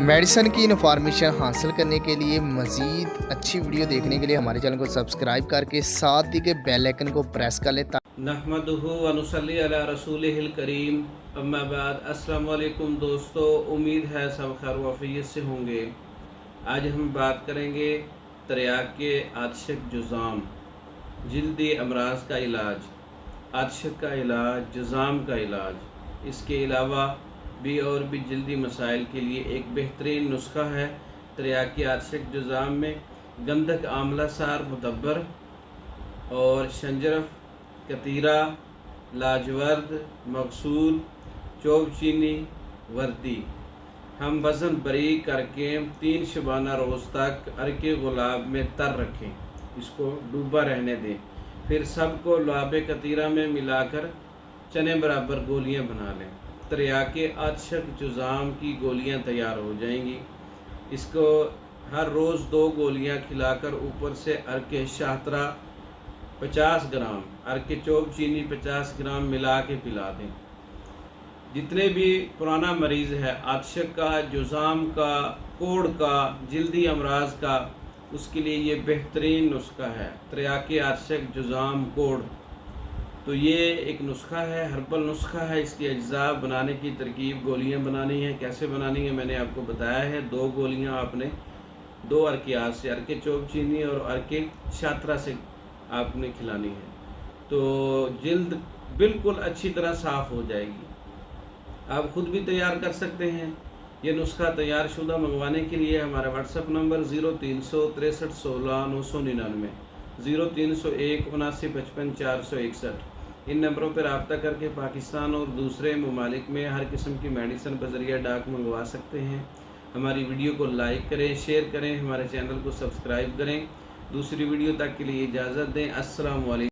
Medicine की information हासिल करने के लिए मज़ीद अच्छी वीडियो देखने के लिए हमारे चैनल को सब्सक्राइब करके साथ ही के बेल आइकन को प्रेस कर लें। नहमदुहु व नुसल्ली अला रसूलिहिल करीम, अम्मा बाद। अस्सलाम वालेकुम दोस्तों, उम्मीद है सब खैर वफ़ियत से होंगे। आज हम बात करेंगे तरियाक आतशक जुज़ाम, जल्दी अमराज का इलाज, आतशक का इलाज, जुज़ाम का इलाज। इसके अलावा भी जल्दी मसाइल के लिए एक बेहतरीन नुस्खा है। तरियाक आतशक जुज़ाम में गंधक, आंवला सार, मुदब्बर और शंजरफ, कतीरा, लाजवर्द, मकसूल, चौब चीनी, वर्दी हम वज़न बरी करके 3 शबाना रोज़ तक अर्के गुलाब में तर रखें, इसको डूबा रहने दें। फिर सबको लाब कतीरा में मिलाकर चने बराबर गोलियां बना लें। तरियाक आतशक जुज़ाम की गोलियां तैयार हो जाएंगी। इसको हर रोज़ 2 गोलियां खिलाकर ऊपर से अर्के शाहतरा 50 ग्राम, अर्के चौब चीनी 50 ग्राम मिला के पिला दें। जितने भी पुराना मरीज़ है आतशक का, जुज़ाम का, कोढ़ का, जल्दी अमराज का, उसके लिए ये बेहतरीन नुस्खा है। तरियाक आतशक जुज़ाम कोढ़, तो ये एक नुस्खा है, हर्बल नुस्खा है। इसकी अज्जा बनाने की तरकीब, गोलियां बनानी है, कैसे बनानी है मैंने आपको बताया है। 2 गोलियां आपने 2 अर्कियात से, अर्के चौब चीनी और अर्के शातरा से आपने खिलानी है, तो जल्द बिल्कुल अच्छी तरह साफ़ हो जाएगी। आप ख़ुद भी तैयार कर सकते हैं। ये नुस्खा तैयार शुदा मंगवाने के लिए हमारा व्हाट्सअप नंबर 0363 16 999, 0301 79 55 461, इन नंबरों पर रब्ता करके पाकिस्तान और दूसरे ममालिक में हर किस्म की मेडिसिन बज़रिया डाक मंगवा सकते हैं। हमारी वीडियो को लाइक करें, शेयर करें, हमारे चैनल को सब्सक्राइब करें। दूसरी वीडियो तक के लिए इजाज़त दें। अस्सलाम वालेकुम।